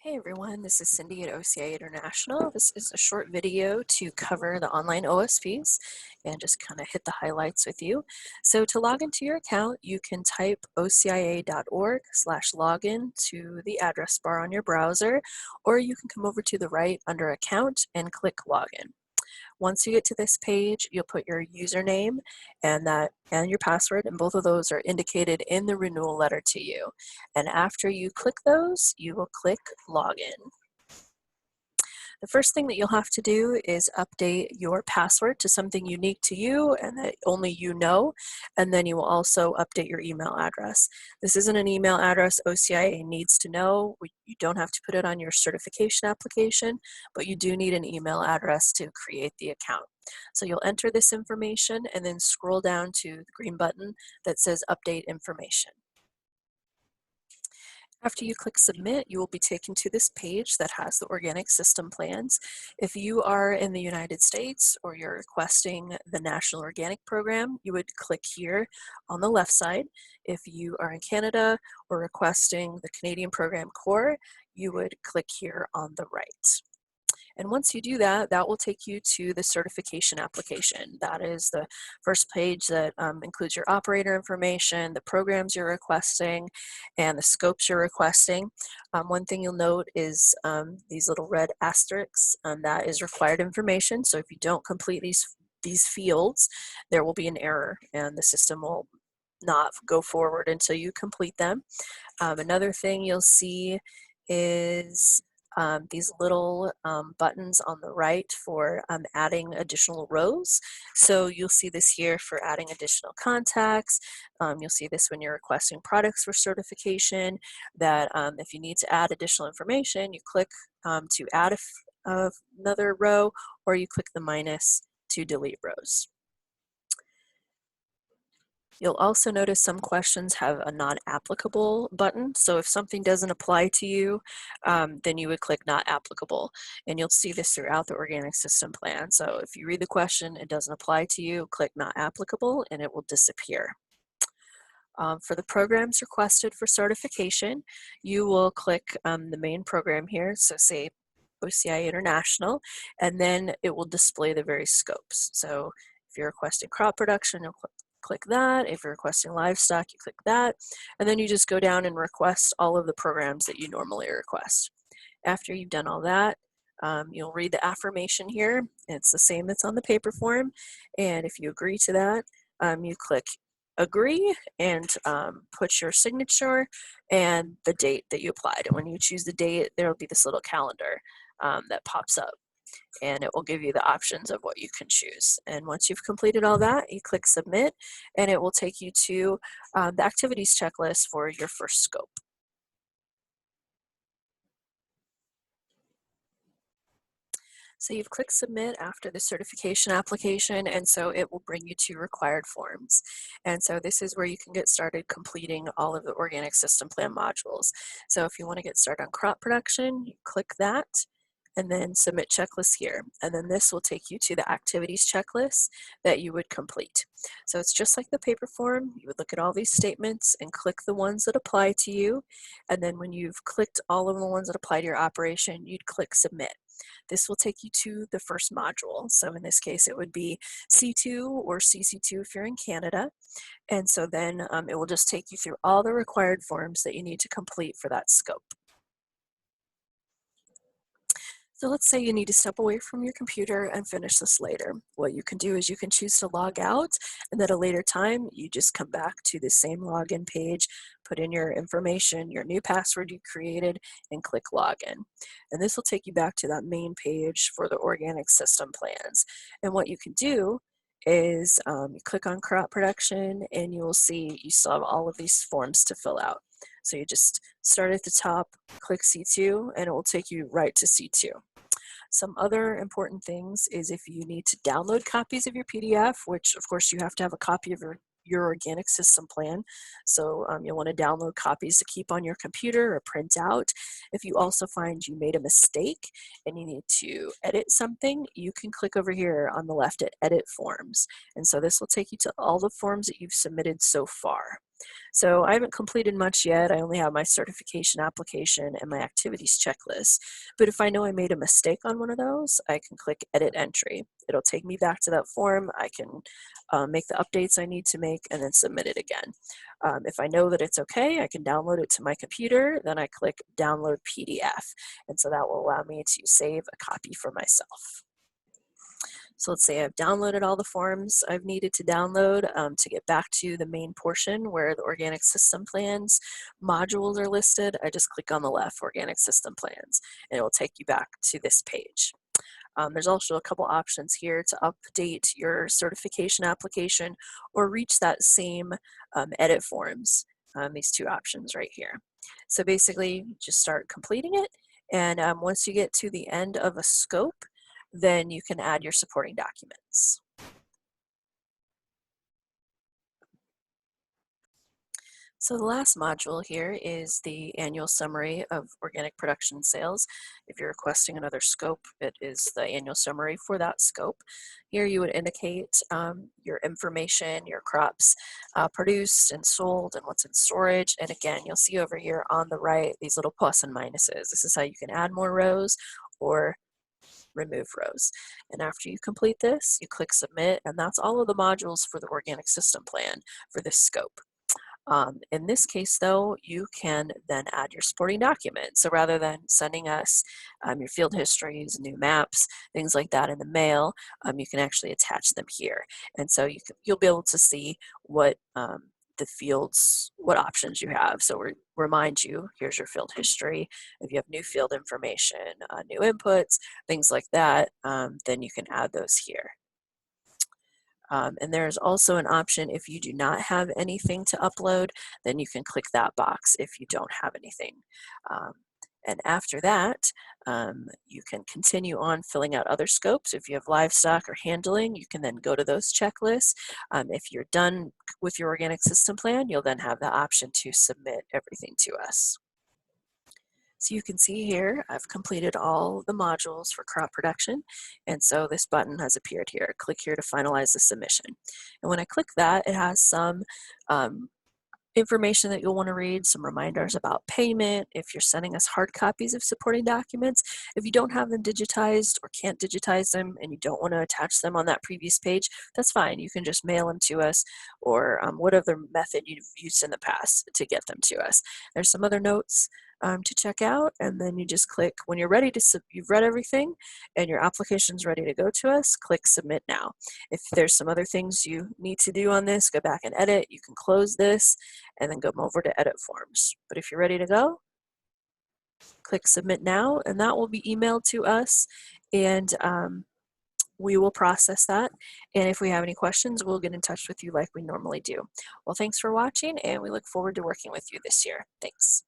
Hey everyone, this is Cindy at OCIA International. This is a short video to cover the online OSPs and just kind of hit the highlights with you. So to log into your account, you can type ocia.org/login to the address bar on your browser, or you can come over to the right under Account and click Login. Once you get to this page, you'll put your username and your password, and both of those are indicated in the renewal letter to you. And after you click those, you will click Login. The first thing that you'll have to do is update your password to something unique to you and that only you know, and then you will also update your email address. This isn't an email address OCIA needs to know. You don't have to put it on your certification application, but you do need an email address to create the account. So you'll enter this information and then scroll down to the green button that says Update Information. After you click submit, you will be taken to this page that has the organic system plans. If you are in the United States or you're requesting the National Organic Program, you would click here on the left side. If you are in Canada or requesting the Canadian Program Core, you would click here on the right. And once you do that, that will take you to the certification application. That is the first page that includes your operator information, the programs you're requesting, and the scopes you're requesting. One thing you'll note is these little red asterisks, that is required information. So if you don't complete these fields, there will be an error and the system will not go forward until you complete them. Another thing you'll see is these little buttons on the right for adding additional rows. So you'll see this here for adding additional contacts. You'll see this when you're requesting products for certification, that if you need to add additional information, you click to add another row, or you click the minus to delete rows. You'll also notice some questions have a not applicable button. So if something doesn't apply to you, then you would click not applicable. And you'll see this throughout the organic system plan. So if you read the question, it doesn't apply to you, click not applicable and it will disappear. For the programs requested for certification, you will click the main program here. So say OCIA International, and then it will display the various scopes. So if you're requesting crop production, you'll click that. If you're requesting livestock, you click that. And then you just go down and request all of the programs that you normally request. After you've done all that, you'll read the affirmation here. It's the same that's on the paper form. And if you agree to that, you click agree and put your signature and the date that you applied. And when you choose the date, there will be this little calendar that pops up, and it will give you the options of what you can choose. And once you've completed all that, you click submit, and it will take you to the activities checklist for your first scope. So you've clicked submit after the certification application, and so it will bring you to required forms. And so this is where you can get started completing all of the organic system plan modules. So if you want to get started on crop production, you click that and then submit checklist here. And then this will take you to the activities checklist that you would complete. So it's just like the paper form. You would look at all these statements and click the ones that apply to you. And then when you've clicked all of the ones that apply to your operation, you'd click submit. This will take you to the first module. So in this case, it would be C2 or CC2 if you're in Canada. And so then it will just take you through all the required forms that you need to complete for that scope. So let's say you need to step away from your computer and finish this later. What you can do is you can choose to log out, and at a later time, you just come back to the same login page, put in your information, your new password you created, and click login. And this will take you back to that main page for the organic system plans. And what you can do is you click on crop production, and you will see you still have all of these forms to fill out. So you just start at the top, click C2, and it will take you right to C2. Some other important things is if you need to download copies of your PDF, which of course you have to have a copy of your organic system plan. So you'll want to download copies to keep on your computer or print out. If you also find you made a mistake and you need to edit something, you can click over here on the left at Edit Forms. And so this will take you to all the forms that you've submitted so far. So I haven't completed much yet. I only have my certification application and my activities checklist. But if I know I made a mistake on one of those, I can click Edit Entry. It'll take me back to that form. I can make the updates I need to make and then submit it again. If I know that it's okay, I can download it to my computer. Then I click Download PDF. And so that will allow me to save a copy for myself. So let's say I've downloaded all the forms I've needed to download to get back to the main portion where the organic system plans modules are listed. I just click on the left, Organic System Plans, and it will take you back to this page. There's also a couple options here to update your certification application or reach that same edit forms, these two options right here. So basically, just start completing it, and once you get to the end of a scope, then you can add your supporting documents. So the last module here is the annual summary of organic production sales. If you're requesting another scope, it is the annual summary for that scope. Here you would indicate your information, your crops produced and sold and what's in storage. And again, you'll see over here on the right, these little plus and minuses. This is how you can add more rows or remove rows. And after you complete this, you click submit, and that's all of the modules for the organic system plan for this scope. In this case, though, you can then add your supporting documents. So rather than sending us your field histories, new maps, things like that in the mail, you can actually attach them here. And so you'll be able to see what the fields, what options you have. So remind you, here's your field history. If you have new field information, new inputs, things like that, then you can add those here. And there's also an option if you do not have anything to upload, then you can click that box if you don't have anything. And after that, you can continue on filling out other scopes. If you have livestock or handling, you can then go to those checklists. If you're done with your organic system plan, you'll then have the option to submit everything to us. So you can see here, I've completed all the modules for crop production, and so this button has appeared here. Click here to finalize the submission. And when I click that, it has some information that you'll want to read, some reminders about payment, if you're sending us hard copies of supporting documents. If you don't have them digitized or can't digitize them and you don't want to attach them on that previous page, that's fine. You can just mail them to us or whatever method you've used in the past to get them to us. There's some other notes to check out, and then you just click, when you're ready to, you've read everything and your application's ready to go to us, click submit now. If there's some other things you need to do on this, go back and edit. You can close this and then go over to edit forms. But if you're ready to go, click submit now, and that will be emailed to us, and we will process that. And if we have any questions, we'll get in touch with you like we normally do. Well, thanks for watching, and we look forward to working with you this year. Thanks.